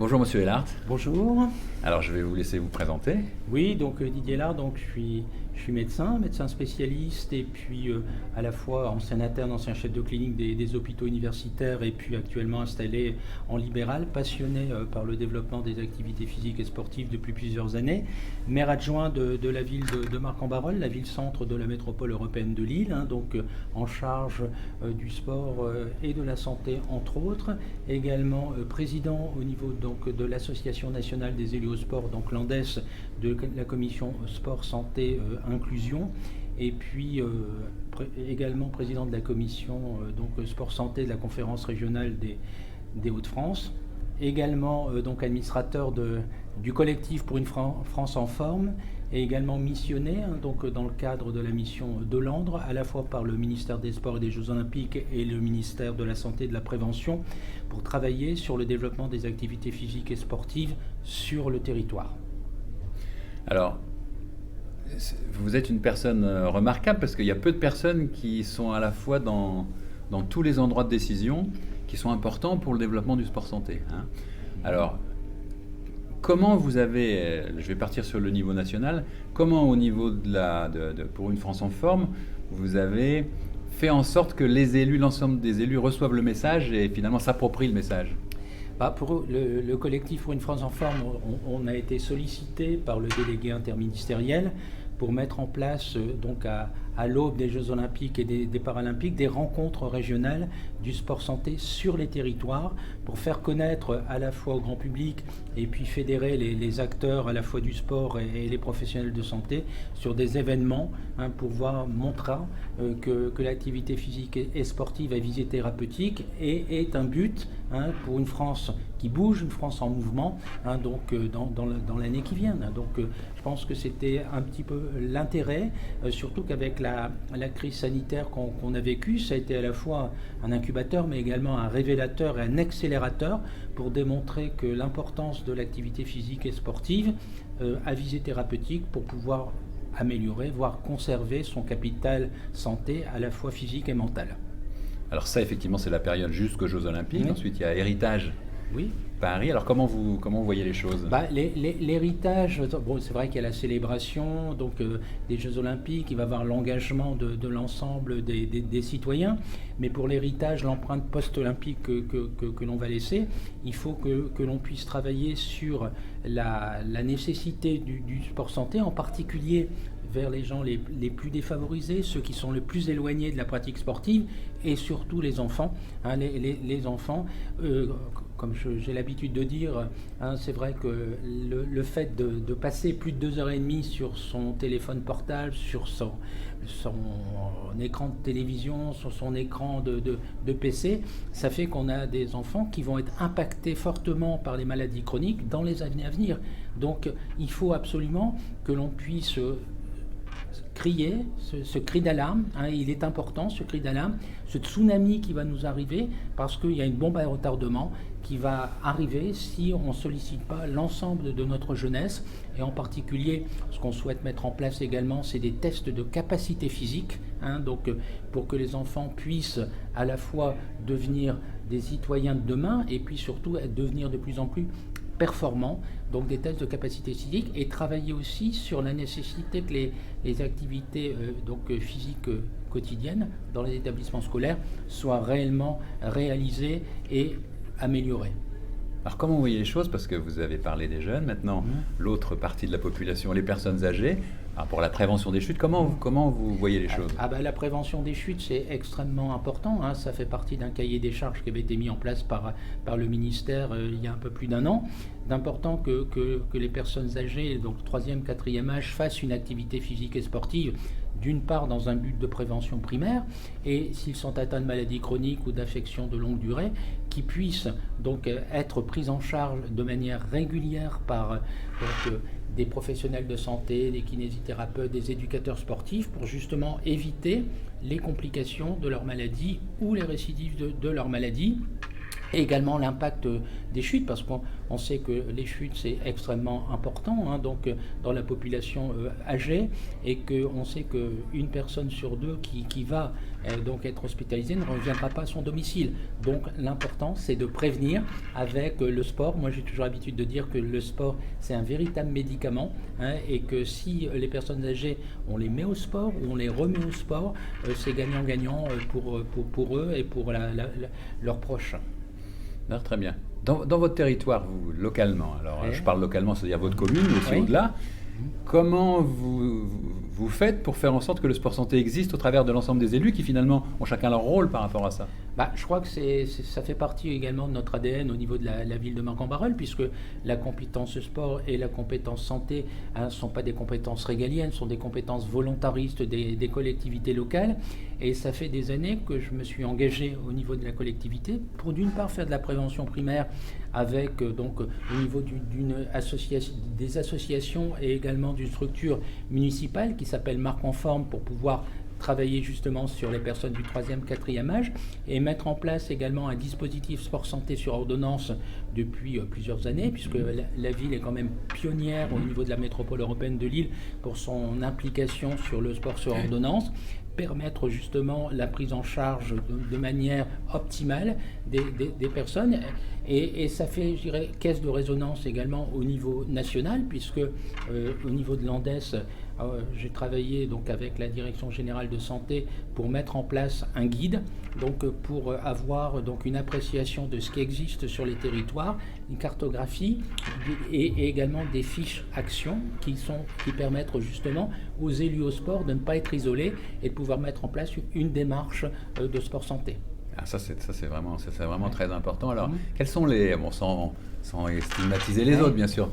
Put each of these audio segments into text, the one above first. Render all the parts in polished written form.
Bonjour Monsieur Ellard. Bonjour. Alors je vais vous laisser vous présenter. Oui, donc Didier Lard, donc je suis médecin spécialiste et puis à la fois ancien interne, ancien chef de clinique des hôpitaux universitaires et puis actuellement installé en libéral, passionné par le développement des activités physiques et sportives depuis plusieurs années. Maire adjoint de la ville de Marcq-en-Barœul, la ville-centre de la métropole européenne de Lille, donc en charge du sport et de la santé entre autres. Également président au niveau donc de l'association nationale des élus au sport, donc l'ANDES, de la commission sport, santé, inclusion, et puis également président de la commission donc sport, santé de la conférence régionale des Hauts-de-France, également donc administrateur du collectif pour une France en forme, et également missionné donc dans le cadre de la mission Delandre, à la fois par le ministère des Sports et des Jeux Olympiques et le ministère de la Santé et de la Prévention, pour travailler sur le développement des activités physiques et sportives sur le territoire. Alors, vous êtes une personne remarquable parce qu'il y a peu de personnes qui sont à la fois dans tous les endroits de décision qui sont importants pour le développement du sport santé. Alors, comment vous avez, je vais partir sur le niveau national, comment au niveau pour une France en forme, vous avez fait en sorte que les élus, l'ensemble des élus reçoivent le message et finalement s'approprient le message? Pour le collectif pour une France en forme, on a été sollicité par le délégué interministériel pour mettre en place, donc à l'aube des Jeux Olympiques et des Paralympiques, des rencontres régionales du sport santé sur les territoires, pour faire connaître à la fois au grand public et puis fédérer les acteurs à la fois du sport et les professionnels de santé sur des événements, pour voir montrer que l'activité physique et sportive à visée thérapeutique est un but pour une France qui bouge, une France en mouvement, donc dans l'année qui vient. Donc je pense que c'était un petit peu l'intérêt, surtout qu'avec la crise sanitaire qu'on a vécue, ça a été à la fois un incubateur mais également un révélateur et un accélérateur pour démontrer que l'importance de l'activité physique et sportive à visée thérapeutique pour pouvoir améliorer, voire conserver son capital santé à la fois physique et mentale. Alors ça, effectivement, c'est la période jusqu'aux Jeux Olympiques. Oui. Ensuite, il y a Héritage. Oui. Paris. Alors comment vous voyez les choses? L'héritage, bon, c'est vrai qu'il y a la célébration donc, des Jeux Olympiques, il va y avoir l'engagement de l'ensemble des citoyens, mais pour l'héritage, l'empreinte post-olympique que l'on va laisser, il faut que l'on puisse travailler sur la nécessité du sport santé, en particulier vers les gens les plus défavorisés, ceux qui sont le plus éloignés de la pratique sportive, et surtout les enfants. Les enfants, comme j'ai l'habitude de dire, c'est vrai que le fait de passer plus de 2h30 sur son téléphone portable, sur son écran de télévision, sur son écran de PC, ça fait qu'on a des enfants qui vont être impactés fortement par les maladies chroniques dans les années à venir. Donc il faut absolument que l'on puisse crier, ce cri d'alarme, il est important ce cri d'alarme, ce tsunami qui va nous arriver parce qu'il y a une bombe à retardement qui va arriver si on ne sollicite pas l'ensemble de notre jeunesse, et en particulier ce qu'on souhaite mettre en place également, c'est des tests de capacité physique, donc pour que les enfants puissent à la fois devenir des citoyens de demain et puis surtout devenir de plus en plus performants, donc des tests de capacité physique, et travailler aussi sur la nécessité que les activités physiques quotidiennes dans les établissements scolaires soient réellement réalisées et améliorées. Alors comment vous voyez les choses? Parce que vous avez parlé des jeunes, maintenant l'autre partie de la population, les personnes âgées. Alors pour la prévention des chutes, comment vous voyez les choses? La prévention des chutes, c'est extrêmement important. Ça fait partie d'un cahier des charges qui avait été mis en place par le ministère il y a un peu plus d'un an. D'important que les personnes âgées, donc 3e, 4e âge, fassent une activité physique et sportive, d'une part dans un but de prévention primaire, et s'ils sont atteints de maladies chroniques ou d'affections de longue durée, qui puissent donc être pris en charge de manière régulière par des professionnels de santé, des kinésithérapeutes, des éducateurs sportifs, pour justement éviter les complications de leur maladie ou les récidives de leur maladie. Et également l'impact des chutes, parce qu'on sait que les chutes c'est extrêmement important donc dans la population âgée, et qu'on sait qu'une personne sur deux qui va donc être hospitalisée ne reviendra pas à son domicile. Donc l'important c'est de prévenir avec le sport. Moi j'ai toujours l'habitude de dire que le sport c'est un véritable médicament, et que si les personnes âgées on les met au sport ou on les remet au sport, c'est gagnant-gagnant pour eux et pour leurs proches. Alors, très bien. Dans votre territoire, vous, localement, alors Ouais. je parle localement, c'est-à-dire votre commune, mais aussi Oui. au-delà, comment vous faites pour faire en sorte que le sport santé existe au travers de l'ensemble des élus qui finalement ont chacun leur rôle par rapport à ça? Je crois que ça fait partie également de notre ADN au niveau de la ville de Marcq-en-Barœul, puisque la compétence sport et la compétence santé ne sont pas des compétences régaliennes, sont des compétences volontaristes des collectivités locales. Et ça fait des années que je me suis engagé au niveau de la collectivité pour d'une part faire de la prévention primaire avec donc au niveau des associations et également d'une structure municipale qui s'appelle Marque en Forme, pour pouvoir travailler justement sur les personnes du 3e, 4e âge, et mettre en place également un dispositif sport santé sur ordonnance depuis plusieurs années, puisque la ville est quand même pionnière au niveau de la métropole européenne de Lille pour son implication sur le sport sur ordonnance, permettre justement la prise en charge de manière optimale des personnes. Et ça fait, je dirais, caisse de résonance également au niveau national, puisque au niveau de l'ANDES, j'ai travaillé donc avec la Direction Générale de Santé pour mettre en place un guide, donc pour avoir donc une appréciation de ce qui existe sur les territoires, une cartographie et également des fiches actions qui permettent justement aux élus au sport de ne pas être isolés et de pouvoir mettre en place une démarche de sport santé. Ah, ça c'est vraiment très important. Alors, quels sont les... Bon, sans stigmatiser les autres, bien sûr.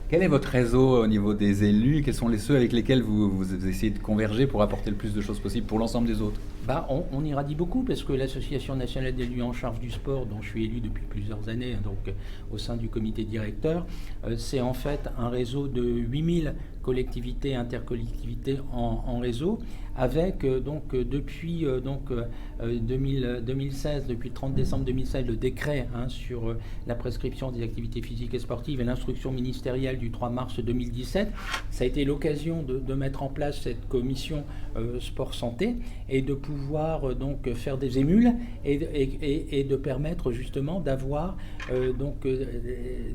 Quel est votre réseau au niveau des élus? Quels sont ceux avec lesquels vous essayez de converger pour apporter le plus de choses possible pour l'ensemble des autres? On irradie beaucoup, parce que l'Association nationale d'élus en charge du sport, dont je suis élu depuis plusieurs années, donc au sein du comité directeur, c'est en fait un réseau de 8000 collectivités, intercollectivités en réseau, avec donc depuis 2016, depuis le 30 décembre 2016, le décret sur la prescription des activités physiques et sportives et l'instruction ministérielle du 3 mars 2017. Ça a été l'occasion de mettre en place cette commission sport santé et de pouvoir donc faire des émules et de permettre justement d'avoir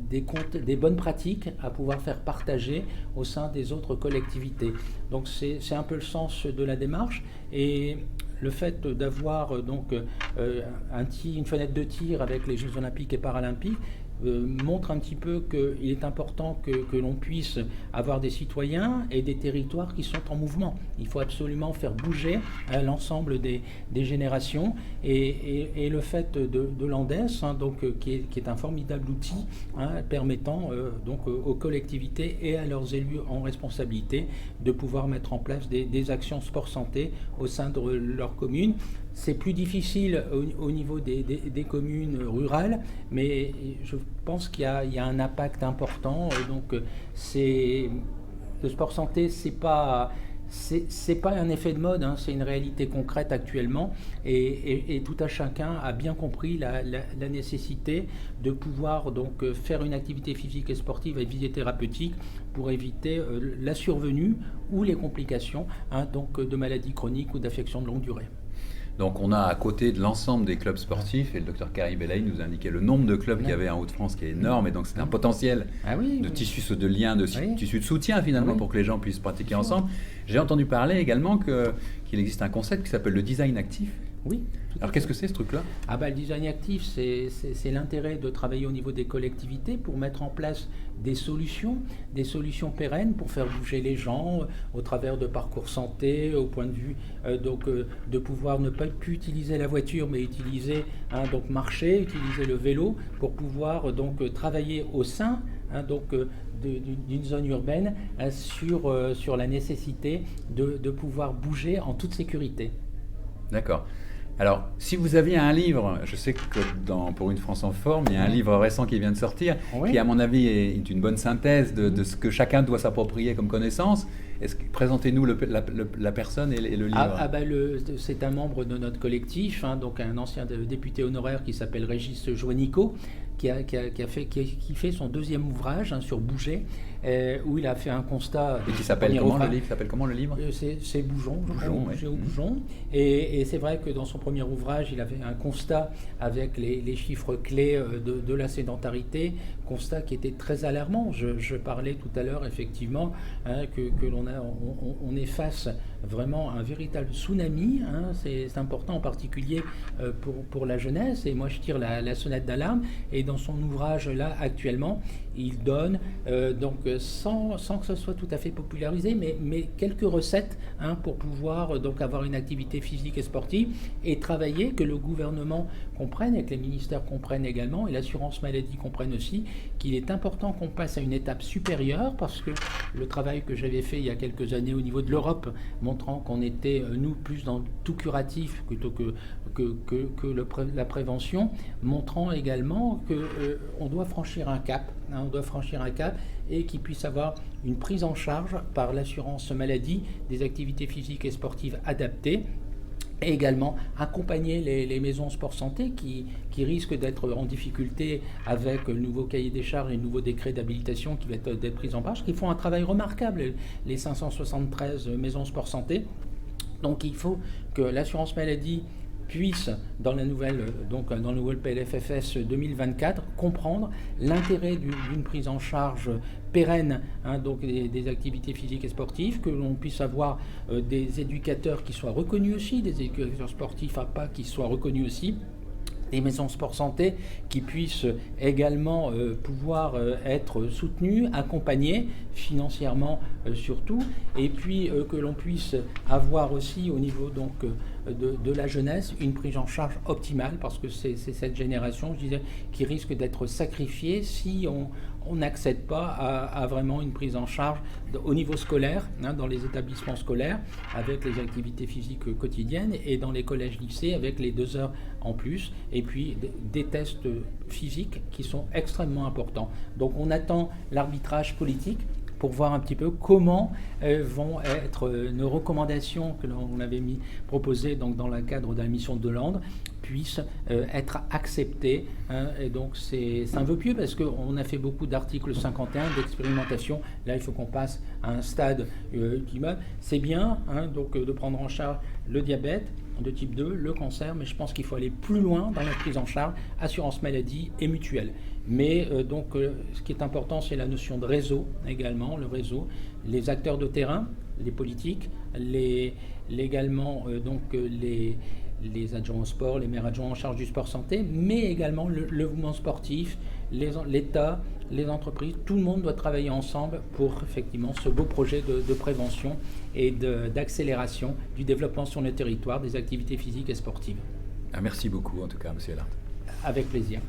des bonnes pratiques à pouvoir faire partager au sein des autres collectivités. Donc c'est un peu le sens de la démarche, et le fait d'avoir une fenêtre de tir avec les Jeux Olympiques et Paralympiques montre un petit peu qu'il est important que l'on puisse avoir des citoyens et des territoires qui sont en mouvement. Il faut absolument faire bouger l'ensemble des générations, et le fait de l'ANDES, qui est un formidable outil permettant aux collectivités et à leurs élus en responsabilité de pouvoir mettre en place des actions sport-santé au sein de leur commune. C'est plus difficile au niveau des communes rurales, mais je pense qu'il y a un impact important. Le sport santé, c'est pas un effet de mode, c'est une réalité concrète actuellement, et tout à chacun a bien compris la nécessité de pouvoir donc faire une activité physique et sportive à visée thérapeutique pour éviter la survenue ou les complications de maladies chroniques ou d'affections de longue durée. Donc on a à côté de l'ensemble des clubs sportifs, et le docteur Karim Belaï nous a indiqué le nombre de clubs qu'il y avait en Hauts-de-France qui est énorme, et donc c'est un potentiel de tissu de liens, tissu de soutien finalement pour que les gens puissent pratiquer ensemble. J'ai entendu parler également qu'il existe un concept qui s'appelle le design actif. Oui. Alors qu'est-ce que c'est ce truc-là? Le design actif, c'est l'intérêt de travailler au niveau des collectivités pour mettre en place des solutions pérennes pour faire bouger les gens au travers de parcours santé, au point de vue de pouvoir ne pas plus utiliser la voiture, mais marcher, utiliser le vélo pour pouvoir travailler au sein d'une zone urbaine sur la nécessité de pouvoir bouger en toute sécurité. D'accord. Alors, si vous aviez un livre, je sais que pour Une France en forme, il y a un livre récent qui vient de sortir, qui à mon avis est une bonne synthèse de ce que chacun doit s'approprier comme connaissance. Présentez-nous la personne et le livre. C'est un membre de notre collectif, donc un ancien député honoraire qui s'appelle Régis Joannico, qui fait son deuxième ouvrage sur Bouger, où il a fait un constat. Et qui s'appelle comment le livre? S'appelle comment le livre? C'est Bougeons, Bougeons. Et c'est vrai que dans son premier ouvrage, il a fait un constat avec les chiffres clés de la sédentarité, constat qui était très alarmant. Je parlais tout à l'heure effectivement que on est face vraiment à un véritable tsunami. C'est important en particulier pour la jeunesse. Et moi, je tire la sonnette d'alarme. Et dans son ouvrage là actuellement, il donne donc sans que ce soit tout à fait popularisé, mais quelques recettes pour pouvoir donc avoir une activité physique et sportive et travailler, que le gouvernement comprenne et que les ministères comprennent également et l'assurance maladie comprenne aussi qu'il est important qu'on passe à une étape supérieure, parce que le travail que j'avais fait il y a quelques années au niveau de l'Europe, montrant qu'on était nous plus dans tout curatif plutôt que la prévention, montrant également qu'on doit franchir un cap, on doit franchir un cap et qu'il puisse avoir une prise en charge par l'assurance maladie des activités physiques et sportives adaptées, et également accompagner les maisons sport santé qui risquent d'être en difficulté avec le nouveau cahier des charges et le nouveau décret d'habilitation qui va être pris en charge, qui font un travail remarquable, les 573 maisons sport santé. Donc il faut que l'assurance maladie puisse, dans le nouveau PLFFS 2024, comprendre l'intérêt d'une prise en charge pérenne donc des activités physiques et sportives, que l'on puisse avoir des éducateurs qui soient reconnus aussi, des éducateurs sportifs à pas qui soient reconnus aussi, des maisons sport santé qui puissent également pouvoir être soutenues, accompagnées financièrement surtout, et puis que l'on puisse avoir aussi au niveau donc de la jeunesse une prise en charge optimale, parce que c'est cette génération, je disais, qui risque d'être sacrifiée si on n'accède pas à vraiment une prise en charge au niveau scolaire, dans les établissements scolaires, avec les activités physiques quotidiennes, et dans les collèges-lycées avec les 2 heures en plus, et puis des tests physiques qui sont extrêmement importants. Donc on attend l'arbitrage politique pour voir un petit peu comment vont être nos recommandations que l'on avait proposées donc dans le cadre de la mission de Hollande puissent être acceptées. Et donc c'est un vœu pieux, parce qu'on a fait beaucoup d'articles 51, d'expérimentation. Là, il faut qu'on passe à un stade ultime. C'est bien donc de prendre en charge le diabète de type 2, le cancer, mais je pense qu'il faut aller plus loin dans la prise en charge, assurance maladie et mutuelle. Mais ce qui est important, c'est la notion de réseau également, le réseau, les acteurs de terrain, les politiques, également les adjoints au sport, les maires adjoints en charge du sport santé, mais également le mouvement sportif, l'État, les entreprises. Tout le monde doit travailler ensemble pour effectivement ce beau projet de prévention et d'accélération du développement sur le territoire des activités physiques et sportives. Merci beaucoup en tout cas, M. Ellard. Avec plaisir.